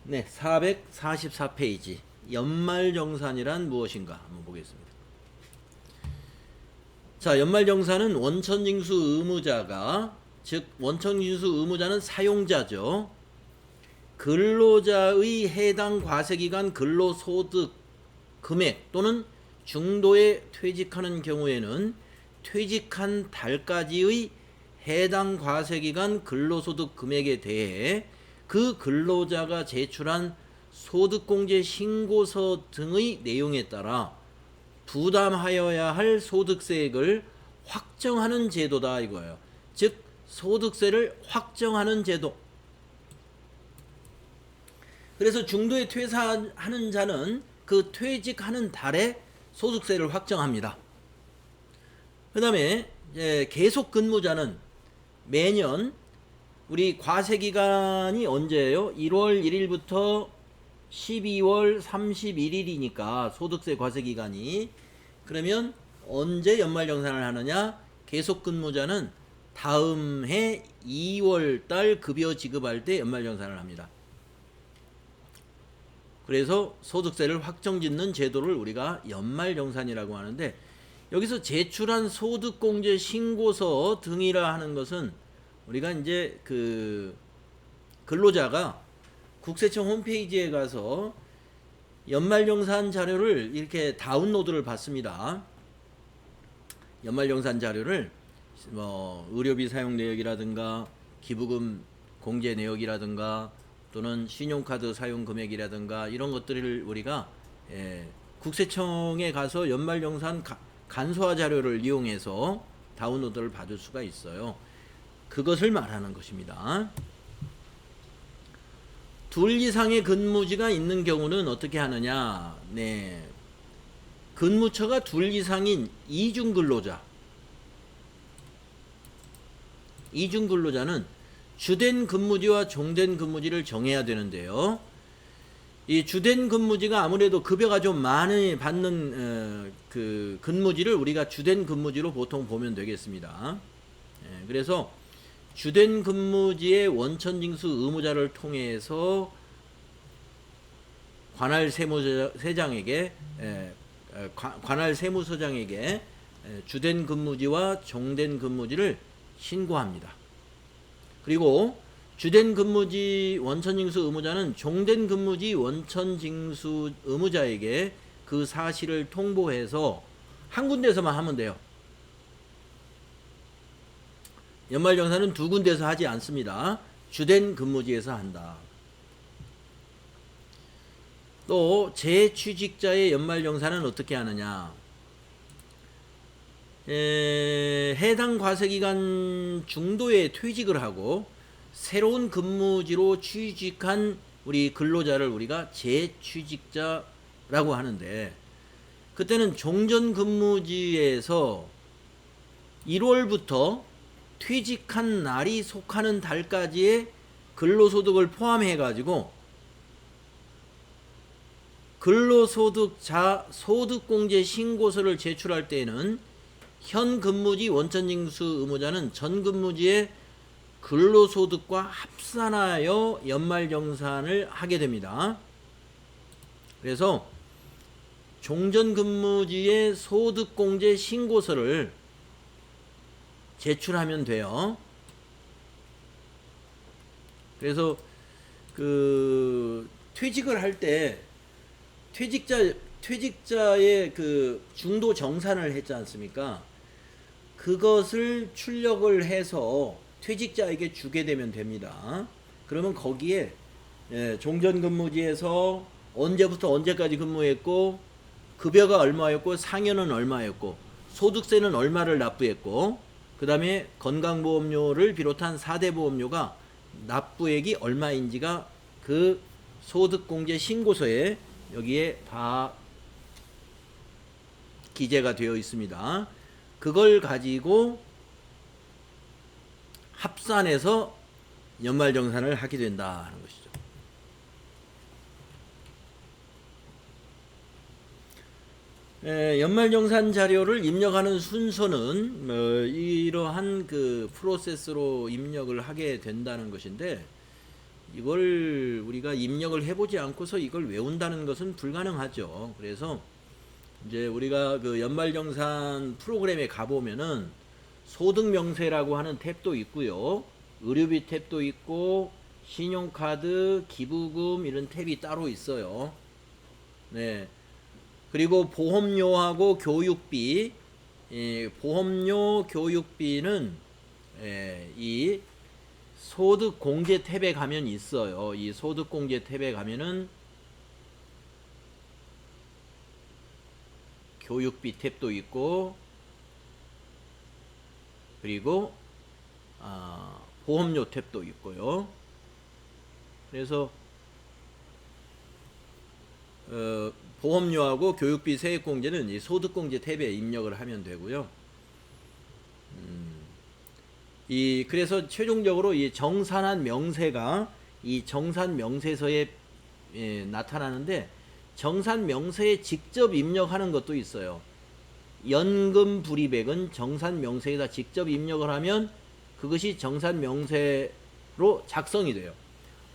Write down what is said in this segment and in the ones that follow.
네, 444페이지. 연말정산이란 무엇인가 한번 보겠습니다. 자, 연말정산은 원천징수 의무자가, 즉 원천징수 의무자는 사용자죠. 근로자의 해당 과세기간 근로소득 금액 또는 중도에 퇴직하는 경우에는 퇴직한 달까지의 해당 과세기간 근로소득 금액에 대해 그 근로자가 제출한 소득공제 신고서 등의 내용에 따라 부담하여야 할 소득세액을 확정하는 제도다 이거예요. 즉 소득세를 확정하는 제도. 그래서 중도에 퇴사하는 자는 그 퇴직하는 달에 소득세를 확정합니다. 그 다음에 계속 근무자는 매년 우리 과세기간이 언제예요? 1월 1일부터 12월 31일이니까 소득세 과세기간이. 그러면 언제 연말정산을 하느냐? 계속 근무자는 다음 해 2월달 급여 지급할 때 연말정산을 합니다. 그래서 소득세를 확정짓는 제도를 우리가 연말정산이라고 하는데, 여기서 제출한 소득공제 신고서 등이라 하는 것은 우리가 이제 그 근로자가 국세청 홈페이지에 가서 연말정산 자료를 이렇게 다운로드를 받습니다. 연말정산 자료를 뭐 의료비 사용 내역이라든가 기부금 공제 내역이라든가 또는 신용카드 사용 금액이라든가 이런 것들을 우리가 국세청에 가서 연말정산 간소화 자료를 이용해서 다운로드를 받을 수가 있어요. 그것을 말하는 것입니다. 둘 이상의 근무지가 있는 경우는 어떻게 하느냐? 네. 근무처가 둘 이상인 이중 근로자. 이중 근로자는 주된 근무지와 종된 근무지를 정해야 되는데요. 이 주된 근무지가 아무래도 급여가 좀 많이 받는 그 근무지를 우리가 주된 근무지로 보통 보면 되겠습니다. 그래서 주된 근무지의 원천징수 의무자를 통해서 관할 세무서장에게 주된 근무지와 종된 근무지를 신고합니다. 그리고 주된 근무지 원천징수 의무자는 종된 근무지 원천징수 의무자에게 그 사실을 통보해서 한 군데서만 하면 돼요. 연말정산은 두 군데서 하지 않습니다. 주된 근무지에서 한다. 또 재취직자의 연말정산은 어떻게 하느냐? 해당 과세기간 중도에 퇴직을 하고 새로운 근무지로 취직한 우리 근로자를 우리가 재취직자라고 하는데, 그때는 종전 근무지에서 1월부터 퇴직한 날이 속하는 달까지의 근로소득을 포함해 가지고 근로소득자 소득공제 신고서를 제출할 때에는 현 근무지 원천징수 의무자는 전 근무지의 근로소득과 합산하여 연말정산을 하게 됩니다. 그래서 종전 근무지의 소득공제 신고서를 제출하면 돼요. 그래서 그 퇴직을 할 때 퇴직자의 그 중도 정산을 했지 않습니까? 그것을 출력을 해서 퇴직자에게 주게 되면 됩니다. 그러면 거기에 종전 근무지에서 언제부터 언제까지 근무했고, 급여가 얼마였고, 상여는 얼마였고, 소득세는 얼마를 납부했고, 그 다음에 건강보험료를 비롯한 4대 보험료가 납부액이 얼마인지가 그 소득공제 신고서에 여기에 다 기재가 되어 있습니다. 그걸 가지고 합산해서 연말정산을 하게 된다는 것이죠. 연말정산 자료를 입력하는 순서는 이러한 그 프로세스로 입력을 하게 된다는 것인데, 이걸 우리가 입력을 해보지 않고서 이걸 외운다는 것은 불가능하죠. 그래서 이제 우리가 그 연말정산 프로그램에 가보면은 소득명세라고 하는 탭도 있고요. 의료비 탭도 있고 신용카드, 기부금 이런 탭이 따로 있어요. 네. 그리고 보험료하고 교육비, 보험료, 교육비는 이 소득공제 탭에 가면 있어요. 이 소득공제 탭에 가면은 교육비 탭도 있고, 그리고 보험료 탭도 있고요. 그래서 보험료하고 교육비 세액공제는 이 소득공제 탭에 입력을 하면 되고요. 그래서 최종적으로 이 정산한 명세가 이 정산 명세서에 나타나는데, 정산 명세에 직접 입력하는 것도 있어요. 연금 불이백은 정산 명세에다 직접 입력을 하면 그것이 정산 명세로 작성이 돼요.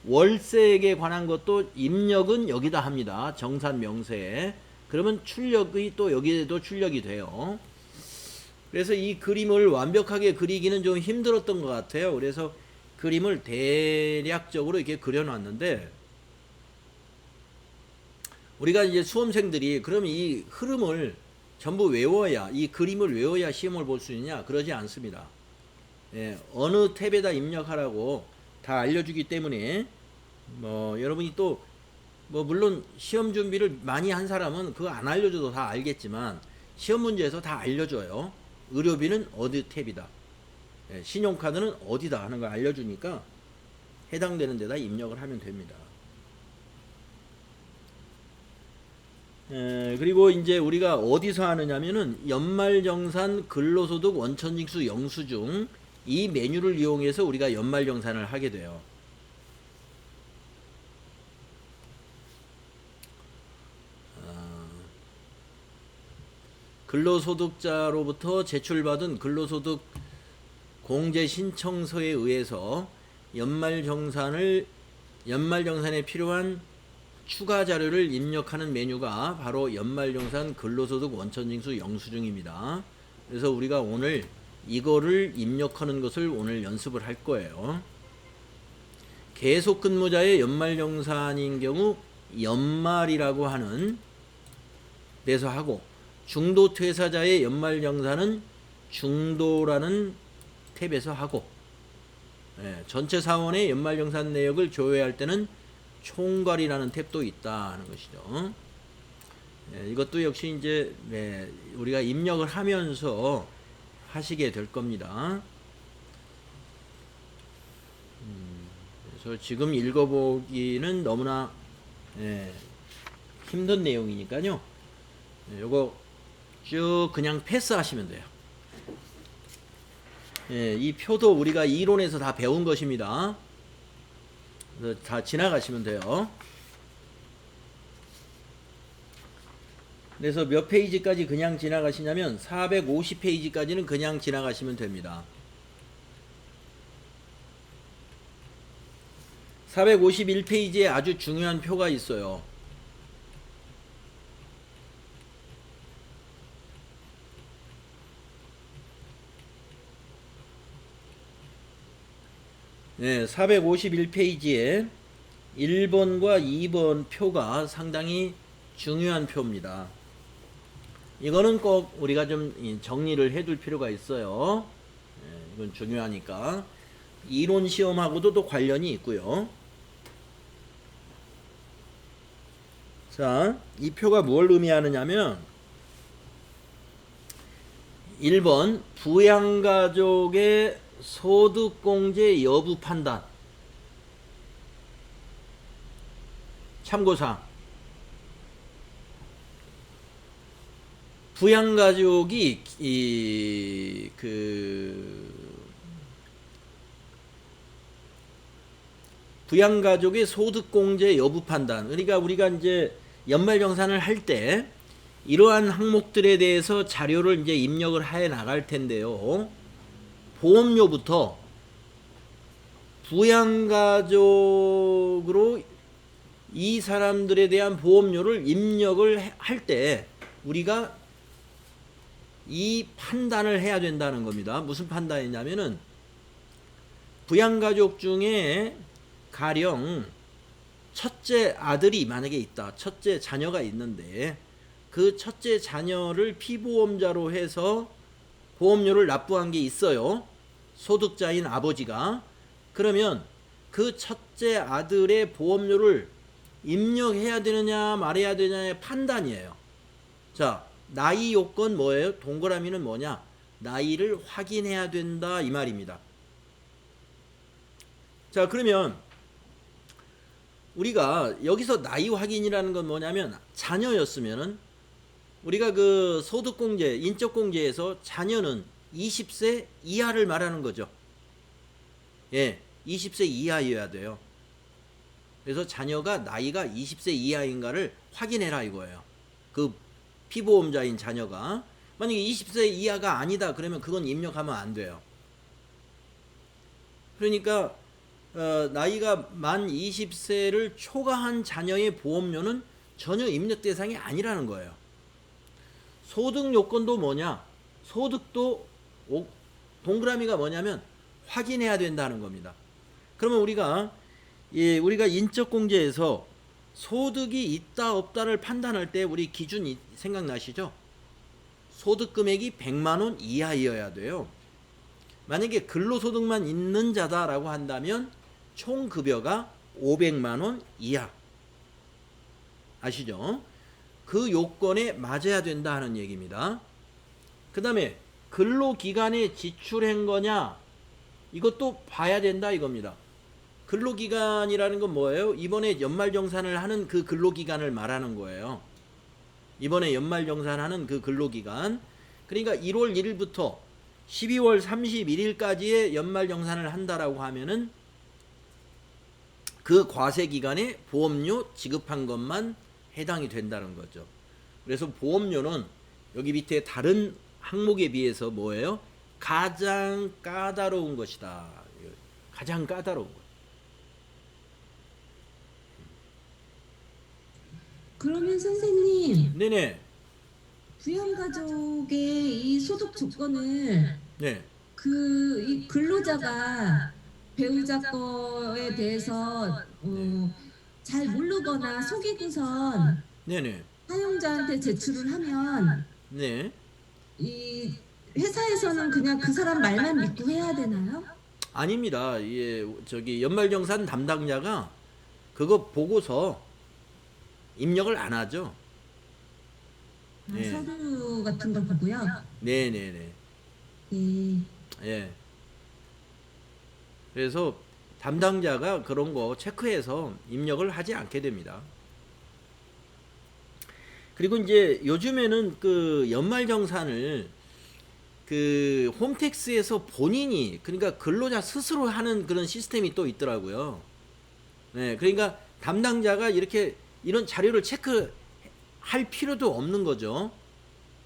월세액에 관한 것도 입력은 여기다 합니다. 정산 명세에. 그러면 출력이 또 여기에도 출력이 돼요. 그래서 이 그림을 완벽하게 그리기는 좀 힘들었던 것 같아요. 그래서 그림을 대략적으로 이렇게 그려놨는데, 우리가 이제 수험생들이 그럼 이 흐름을 전부 외워야, 이 그림을 외워야 시험을 볼 수 있냐? 그러지 않습니다. 어느 탭에다 입력하라고 다 알려주기 때문에 여러분이 또 물론 시험 준비를 많이 한 사람은 그거 안 알려줘도 다 알겠지만 시험 문제에서 다 알려줘요. 의료비는 어디 탭이다, 신용카드는 어디다 하는 거 알려주니까 해당되는 데다 입력을 하면 됩니다. 그리고 이제 우리가 어디서 하느냐면은 연말정산 근로소득 원천징수 영수증, 이 메뉴를 이용해서 우리가 연말정산을 하게 돼요. 근로소득자로부터 제출받은 근로소득 공제 신청서에 의해서 연말정산에 필요한 추가 자료를 입력하는 메뉴가 바로 연말정산 근로소득 원천징수 영수증입니다. 그래서 우리가 오늘 이거를 입력하는 것을 오늘 연습을 할 거예요. 계속근무자의 연말정산인 경우 연말이라고 하는 데서 하고, 중도퇴사자의 연말정산은 중도라는 탭에서 하고, 전체 사원의 연말정산 내역을 조회할 때는 총괄이라는 탭도 있다 하는 것이죠. 이것도 역시 이제 우리가 입력을 하면서 하시게 될 겁니다. 그래서 지금 읽어보기는 너무나 힘든 내용이니까요. 요거 쭉 그냥 패스하시면 돼요. 이 표도 우리가 이론에서 다 배운 것입니다. 그래서 다 지나가시면 돼요. 그래서 몇 페이지까지 그냥 지나가시냐면 450페이지까지는 그냥 지나가시면 됩니다. 451페이지에 아주 중요한 표가 있어요. 네, 451페이지에 1번과 2번 표가 상당히 중요한 표입니다. 이거는 꼭 우리가 좀 정리를 해둘 필요가 있어요. 이건 중요하니까. 이론 시험하고도 또 관련이 있고요. 자, 이 표가 뭘 의미하느냐면 1번 부양가족의 소득공제 여부 판단. 참고사항. 부양가족이 부양가족의 소득공제 여부 판단. 그러니까 우리가 이제 연말정산을 할 때 이러한 항목들에 대해서 자료를 이제 입력을 해 나갈 텐데요. 보험료부터 부양가족으로 이 사람들에 대한 보험료를 입력을 할 때 우리가 이 판단을 해야 된다는 겁니다. 무슨 판단이냐면은 부양가족 중에 가령 첫째 아들이 만약에 있다. 첫째 자녀가 있는데 그 첫째 자녀를 피보험자로 해서 보험료를 납부한 게 있어요. 소득자인 아버지가. 그러면 그 첫째 아들의 보험료를 입력해야 되느냐 말해야 되느냐의 판단이에요. 자, 나이 요건 뭐예요? 동그라미는 뭐냐? 나이를 확인해야 된다 이 말입니다. 자, 그러면 우리가 여기서 나이 확인이라는 건 뭐냐면 자녀였으면은 우리가 그 소득공제, 인적공제에서 자녀는 20세 이하를 말하는 거죠. 예, 20세 이하여야 돼요. 그래서 자녀가 나이가 20세 이하인가를 확인해라 이거예요. 그 피보험자인 자녀가 만약에 20세 이하가 아니다 그러면 그건 입력하면 안 돼요. 그러니까 나이가 만 20세를 초과한 자녀의 보험료는 전혀 입력 대상이 아니라는 거예요. 소득 요건도 뭐냐? 소득도 동그라미가 뭐냐면 확인해야 된다는 겁니다. 그러면 우리가 인적공제에서 소득이 있다 없다를 판단할 때 우리 기준 생각나시죠? 소득 금액이 100만 원 이하여야 돼요. 만약에 근로소득만 있는 자다라고 한다면 총 급여가 500만 원 이하. 아시죠? 그 요건에 맞아야 된다 하는 얘기입니다. 그 다음에 근로기간에 지출한 거냐 이것도 봐야 된다 이겁니다. 근로기간이라는 건 뭐예요? 이번에 연말정산을 하는 그 근로기간을 말하는 거예요. 이번에 연말정산하는 그 근로기간. 그러니까 1월 1일부터 12월 31일까지의 연말정산을 한다라고 하면은 그 과세기간에 보험료 지급한 것만 해당이 된다는 거죠. 그래서 보험료는 여기 밑에 다른 항목에 비해서 뭐예요? 가장 까다로운 것이다. 가장 까다로운 것. 그러면 선생님, 네네. 부양가족의 이 소득 조건을 네. 이 근로자가 배우자 거에 대해서 잘 모르거나 속이고선 네네. 사용자한테 제출을 하면 네. 이 회사에서는 그냥 그 사람 말만 믿고 해야 되나요? 아닙니다. 저기 연말정산 담당자가 그거 보고서 입력을 안 하죠. 네. 서류 같은 걸 보고요. 네네네. 네. 예. 그래서 담당자가 그런 거 체크해서 입력을 하지 않게 됩니다. 그리고 이제 요즘에는 그 연말정산을 그 홈택스에서 본인이 그러니까 근로자 스스로 하는 그런 시스템이 또 있더라고요. 네, 그러니까 담당자가 이렇게 이런 자료를 체크할 필요도 없는 거죠.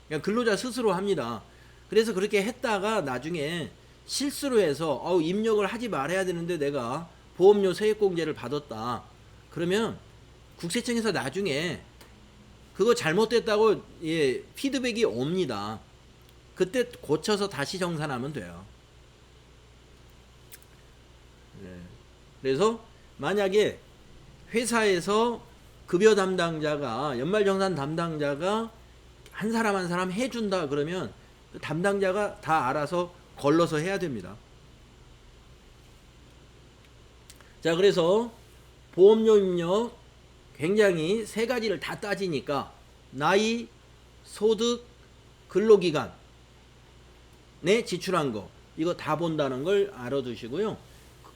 그냥 근로자 스스로 합니다. 그래서 그렇게 했다가 나중에 실수로 해서 입력을 하지 말아야 되는데 내가 보험료 세액공제를 받았다. 그러면 국세청에서 나중에 그거 잘못됐다고 피드백이 옵니다. 그때 고쳐서 다시 정산하면 돼요. 네. 그래서 만약에 회사에서 급여 담당자가 연말정산 담당자가 한 사람 한 사람 해준다 그러면 그 담당자가 다 알아서 걸러서 해야 됩니다. 자, 그래서 보험료 입력 굉장히 세 가지를 다 따지니까 나이, 소득, 근로기간 네 지출한 거 이거 다 본다는 걸 알아두시고요.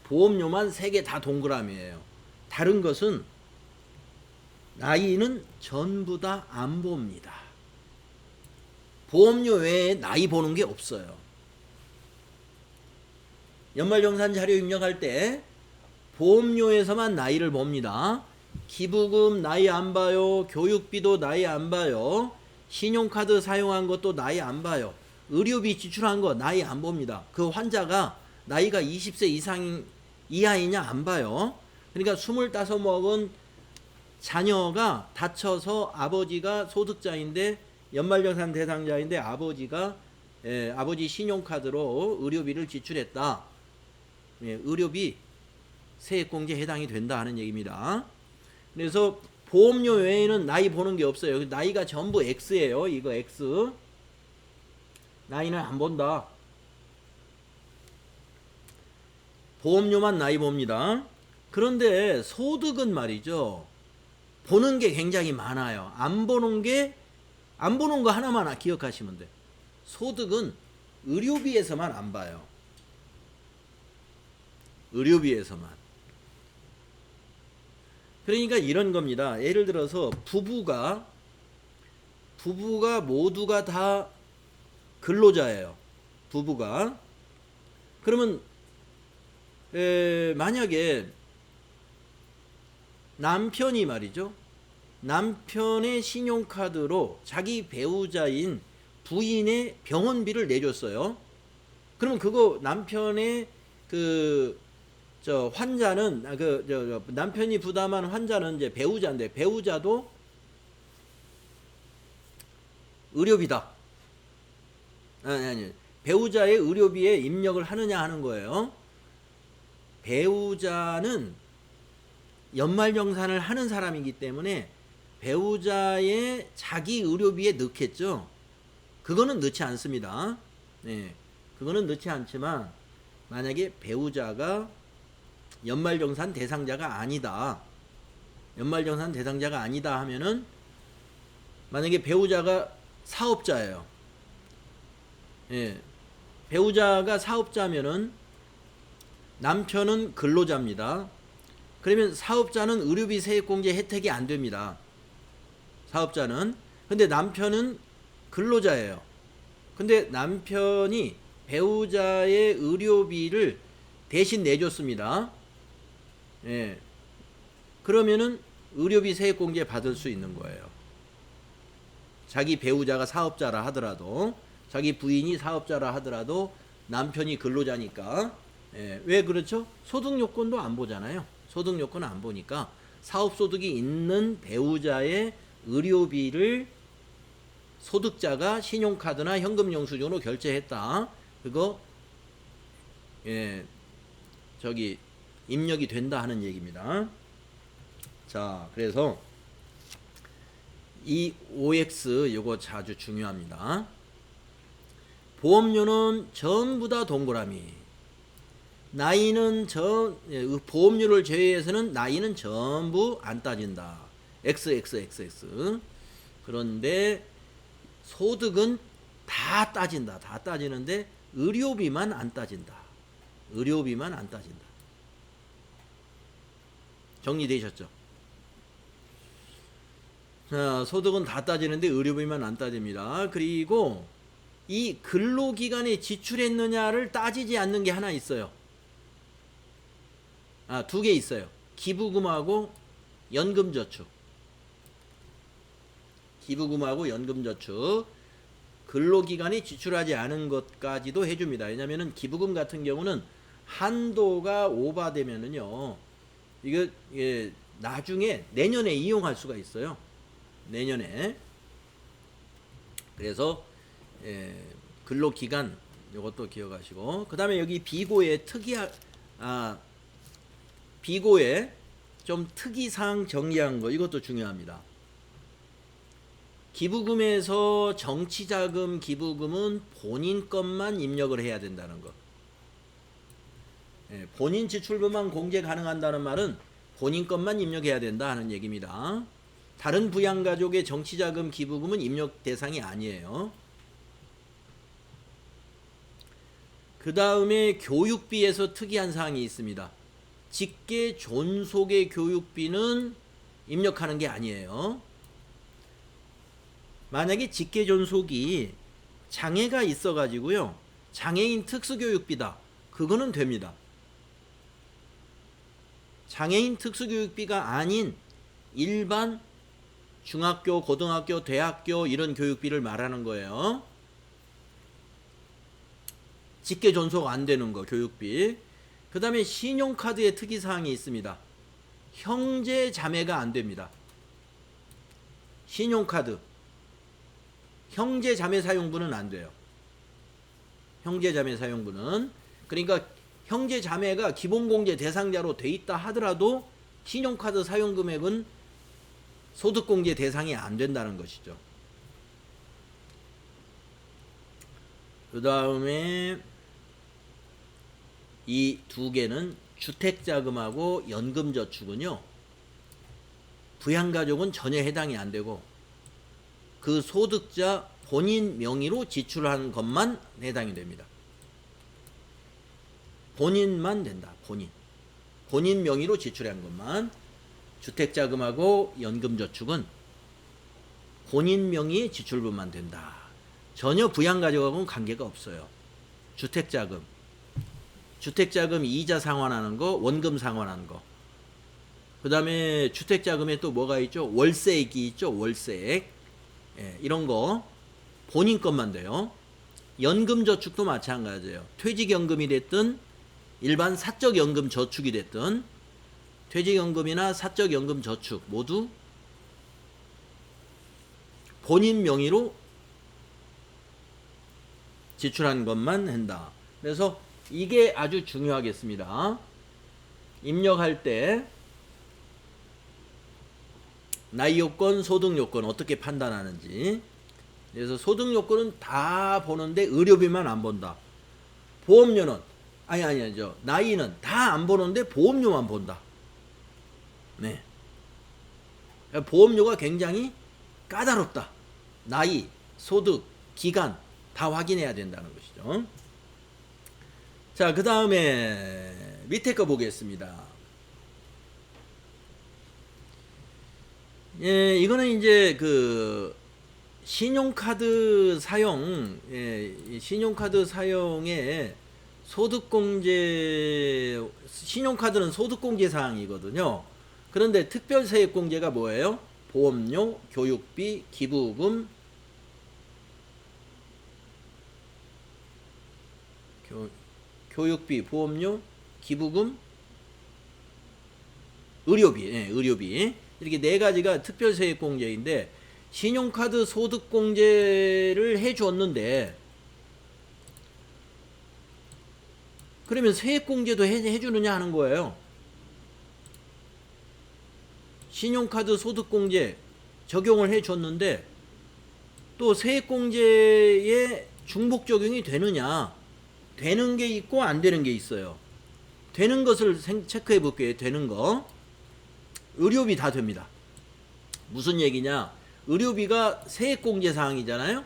보험료만 3개 다 동그라미예요. 다른 것은 나이는 전부 다 안 봅니다. 보험료 외에 나이 보는 게 없어요. 연말정산 자료 입력할 때 보험료에서만 나이를 봅니다. 기부금 나이 안 봐요. 교육비도 나이 안 봐요. 신용카드 사용한 것도 나이 안 봐요. 의료비 지출한 거 나이 안 봅니다. 그 환자가 나이가 20세 이상인 이하이냐 안 봐요. 그러니까 25 먹은 자녀가 다쳐서 아버지가 소득자인데 연말정산 대상자인데 아버지 신용카드로 의료비를 지출했다. 의료비 세액공제에 해당이 된다 하는 얘기입니다. 그래서 보험료 외에는 나이 보는 게 없어요. 나이가 전부 X예요. 이거 X. 나이는 안 본다. 보험료만 나이 봅니다. 그런데 소득은 말이죠. 보는 게 굉장히 많아요. 안 보는 거 하나만 기억하시면 돼요. 소득은 의료비에서만 안 봐요. 의료비에서만. 그러니까 이런 겁니다. 예를 들어서 부부가 모두가 다 근로자예요. 부부가. 그러면 만약에 남편이 말이죠. 남편의 신용카드로 자기 배우자인 부인의 병원비를 내줬어요. 그러면 그거 남편의 환자는 남편이 부담한 환자는 이제 배우자인데 배우자도 의료비다. 아니. 배우자의 의료비에 입력을 하느냐 하는 거예요. 배우자는 연말정산을 하는 사람이기 때문에 배우자의 자기 의료비에 넣겠죠. 그거는 넣지 않습니다. 네, 그거는 넣지 않지만 만약에 배우자가 연말정산 대상자가 아니다. 연말정산 대상자가 아니다 하면은 만약에 배우자가 사업자예요. 예, 배우자가 사업자면은 남편은 근로자입니다. 그러면 사업자는 의료비 세액공제 혜택이 안 됩니다. 사업자는. 근데 남편은 근로자예요. 근데 남편이 배우자의 의료비를 대신 내줬습니다. 예. 그러면은 의료비 세액공제 받을 수 있는 거예요. 자기 배우자가 사업자라 하더라도, 자기 부인이 사업자라 하더라도 남편이 근로자니까. 예. 왜 그렇죠? 소득 요건도 안 보잖아요. 소득 요건은 안 보니까 사업소득이 있는 배우자의 의료비를 소득자가 신용카드나 현금영수증으로 결제했다. 그거 입력이 된다 하는 얘기입니다. 자, 그래서 이 OX 요거 아주 중요합니다. 보험료는 전부 다 동그라미. 나이는 보험료를 제외해서는 나이는 전부 안 따진다. XXXX. 그런데 소득은 다 따진다. 다 따지는데 의료비만 안 따진다. 의료비만 안 따진다. 정리되셨죠? 자, 소득은 다 따지는데 의료비만 안 따집니다. 그리고 이 근로기간에 지출했느냐를 따지지 않는 게 하나 있어요. 두 개 있어요. 기부금하고 연금저축. 기부금하고 연금저축. 근로기간에 지출하지 않은 것까지도 해줍니다. 왜냐면은 기부금 같은 경우는 한도가 오바되면은요, 이거 나중에 내년에 이용할 수가 있어요. 내년에. 그래서 근로기간 이것도 기억하시고, 그 다음에 여기 비고의 비고에 좀 특이사항 정리한 거, 이것도 중요합니다. 기부금에서 정치자금 기부금은 본인 것만 입력을 해야 된다는 거. 본인 지출금만 공제 가능한다는 말은 본인 것만 입력해야 된다 하는 얘기입니다. 다른 부양가족의 정치자금 기부금은 입력 대상이 아니에요. 그 다음에 교육비에서 특이한 사항이 있습니다. 직계 존속의 교육비는 입력하는 게 아니에요. 만약에 직계 존속이 장애가 있어가지고요, 장애인 특수교육비다. 그거는 됩니다. 장애인 특수교육비가 아닌 일반 중학교, 고등학교, 대학교 이런 교육비를 말하는 거예요. 직계 존속 안 되는 거, 교육비. 그 다음에 신용카드의 특이사항이 있습니다. 형제 자매가 안 됩니다. 신용카드 형제 자매 사용분은 안 돼요. 형제 자매 사용분은, 그러니까 형제 자매가 기본공제 대상자로 돼 있다 하더라도 신용카드 사용 금액은 소득공제 대상이 안 된다는 것이죠. 그 다음에 이 두 개는 주택자금하고 연금저축은요, 부양가족은 전혀 해당이 안 되고 그 소득자 본인 명의로 지출한 것만 해당이 됩니다. 본인만 된다. 본인 명의로 지출한 것만. 주택자금하고 연금저축은 본인 명의의 지출분만 된다. 전혀 부양가족하고는 관계가 없어요. 주택자금 이자 상환하는 거, 원금 상환하는 거. 그 다음에 주택자금에 또 뭐가 있죠? 월세액이 있죠. 월세액. 예, 이런 거 본인 것만 돼요. 연금저축도 마찬가지예요. 퇴직연금이 됐든 일반 사적연금 저축이 됐든 퇴직연금이나 사적연금 저축 모두 본인 명의로 지출한 것만 한다. 그래서 이게 아주 중요하겠습니다. 입력할 때 나이 요건, 소득 요건 어떻게 판단하는지. 그래서 소득 요건은 다 보는데 의료비만 안 본다. 보험료는 아니죠. 나이는 다 안 보는데 보험료만 본다. 네. 보험료가 굉장히 까다롭다. 나이, 소득, 기간 다 확인해야 된다는 것이죠. 자, 그 다음에 밑에 거 보겠습니다. 예, 이거는 이제 그 신용카드 사용, 신용카드 사용에 신용카드는 소득공제 사항이거든요. 그런데 특별세액공제가 뭐예요? 보험료, 교육비, 기부금, 교육비, 보험료, 기부금, 의료비, 의료비. 이렇게 네 가지가 특별세액공제인데, 신용카드 소득공제를 해주었는데, 그러면 세액공제도 해주느냐 하는 거예요. 신용카드 소득공제 적용을 해줬는데, 또 세액공제에 중복 적용이 되느냐? 되는 게 있고 안 되는 게 있어요. 되는 것을 체크해 볼게요. 되는 거. 의료비 다 됩니다. 무슨 얘기냐? 의료비가 세액공제 사항이잖아요.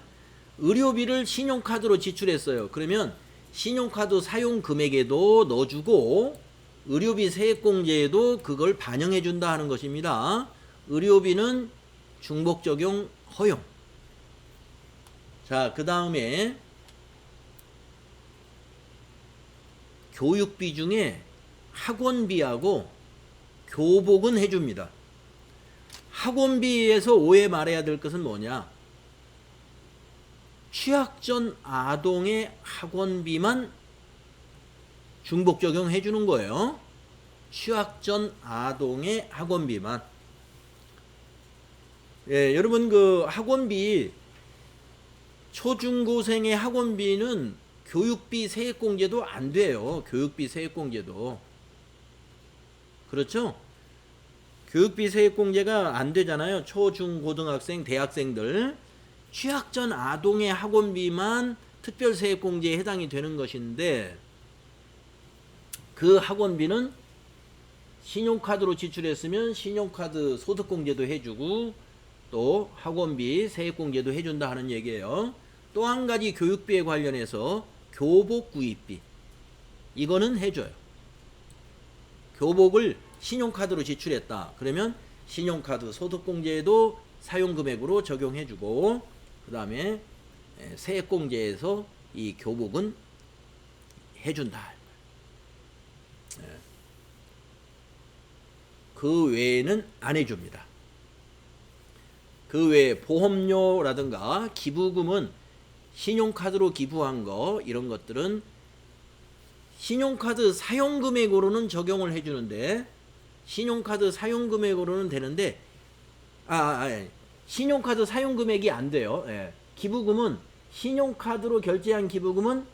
의료비를 신용카드로 지출했어요. 그러면 신용카드 사용 금액에도 넣어주고 의료비 세액공제에도 그걸 반영해 준다 하는 것입니다. 의료비는 중복 적용 허용. 자, 그 다음에 교육비 중에 학원비하고 교복은 해줍니다. 학원비에서 오해 말해야 될 것은 뭐냐? 취학 전 아동의 학원비만 중복 적용해 주는 거예요. 취학 전 아동의 학원비만. 예, 여러분 그 학원비, 초중고생의 학원비는 교육비 세액공제도 안 돼요. 교육비 세액공제도. 그렇죠? 교육비 세액공제가 안 되잖아요. 초, 중, 고등학생, 대학생들. 취학 전 아동의 학원비만 특별세액공제에 해당이 되는 것인데, 그 학원비는 신용카드로 지출했으면 신용카드 소득공제도 해주고 또 학원비 세액공제도 해준다 하는 얘기예요. 또 한 가지 교육비에 관련해서 교복 구입비, 이거는 해줘요. 교복을 신용카드로 지출했다. 그러면 신용카드 소득공제에도 사용금액으로 적용해주고, 그 다음에 세액공제에서 이 교복은 해준다. 그 외에는 안 해줍니다. 그 외에 보험료라든가 기부금은 신용카드로 기부한 거, 이런 것들은 신용카드 사용금액으로는 적용을 해주는데 신용카드 사용금액으로는 되는데 신용카드 사용금액이 안 돼요. 예. 기부금은 신용카드로 결제한 기부금은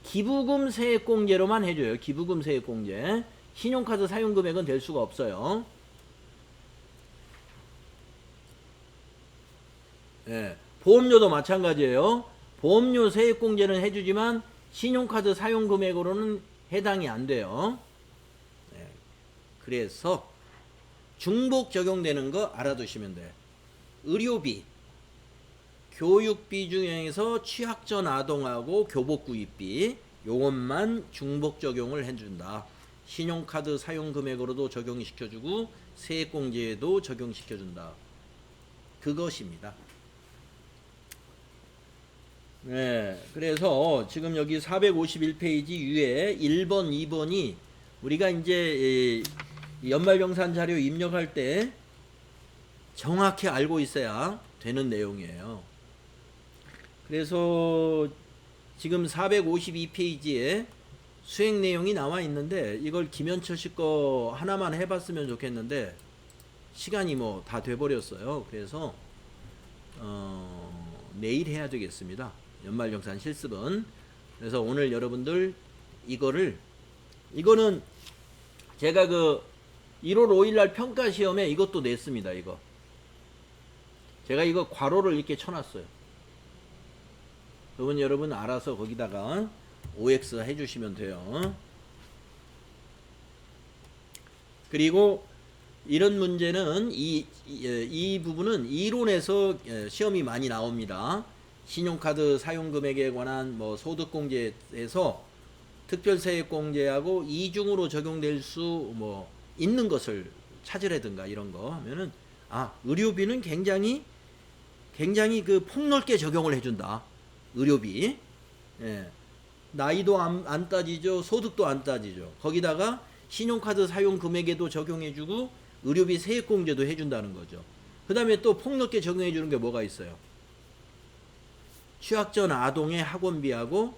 기부금 세액공제로만 해줘요. 기부금 세액공제. 신용카드 사용금액은 될 수가 없어요. 예. 보험료도 마찬가지예요. 보험료 세액공제는 해주지만 신용카드 사용금액으로는 해당이 안 돼요. 예. 그래서 중복 적용되는 거 알아두시면 돼요. 의료비, 교육비 중에서 취약전 아동하고 교복구입비 요것만 중복 적용을 해준다. 신용카드 사용금액으로도 적용시켜주고 세액공제에도 적용시켜준다. 그것입니다. 네, 그래서 지금 여기 451페이지 위에 1번, 2번이 우리가 이제 연말정산 자료 입력할 때 정확히 알고 있어야 되는 내용이에요. 그래서 지금 452페이지에 수행 내용이 나와 있는데 이걸 김현철 씨 거 하나만 해봤으면 좋겠는데 시간이 뭐 다 돼버렸어요. 그래서 내일 해야 되겠습니다. 연말정산 실습은. 그래서 오늘 여러분들 이거는 제가 그 1월 5일날 평가시험에 이것도 냈습니다. 이거 제가 이거 괄호를 이렇게 쳐놨어요. 그건 여러분 알아서 거기다가 OX 해주시면 돼요. 그리고 이런 문제는 이 부분은 이론에서 시험이 많이 나옵니다. 신용카드 사용금액에 관한 뭐 소득공제에서 특별세액공제하고 이중으로 적용될 수 뭐 있는 것을 찾으라든가 이런 거 하면은 의료비는 굉장히 그 폭넓게 적용을 해준다. 의료비. 예. 나이도 안 따지죠. 소득도 안 따지죠. 거기다가 신용카드 사용 금액에도 적용해주고 의료비 세액공제도 해준다는 거죠. 그 다음에 또 폭넓게 적용해주는 게 뭐가 있어요? 취약전 아동의 학원비하고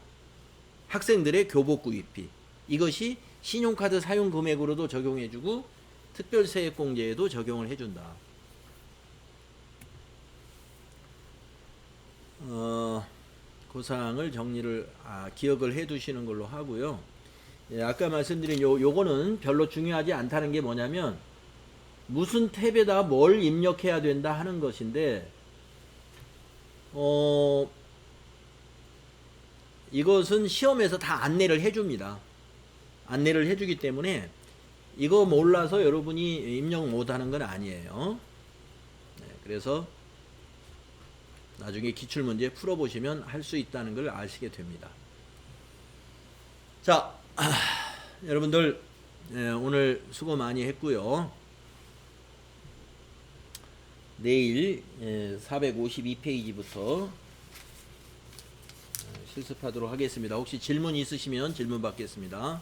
학생들의 교복구입비. 이것이 신용카드 사용 금액으로도 적용해주고 특별세액공제에도 적용을 해준다. 그 사항을 정리를 기억을 해두시는 걸로 하고요. 예, 아까 말씀드린 요거는 별로 중요하지 않다는 게 뭐냐면 무슨 탭에다 뭘 입력해야 된다 하는 것인데 이것은 시험에서 다 안내를 해줍니다. 안내를 해주기 때문에 이거 몰라서 여러분이 입력 못하는 건 아니에요. 네, 그래서 나중에 기출문제 풀어보시면 할 수 있다는 걸 아시게 됩니다. 자, 여러분들 오늘 수고 많이 했고요. 내일 452페이지부터 실습하도록 하겠습니다. 혹시 질문 있으시면 질문 받겠습니다.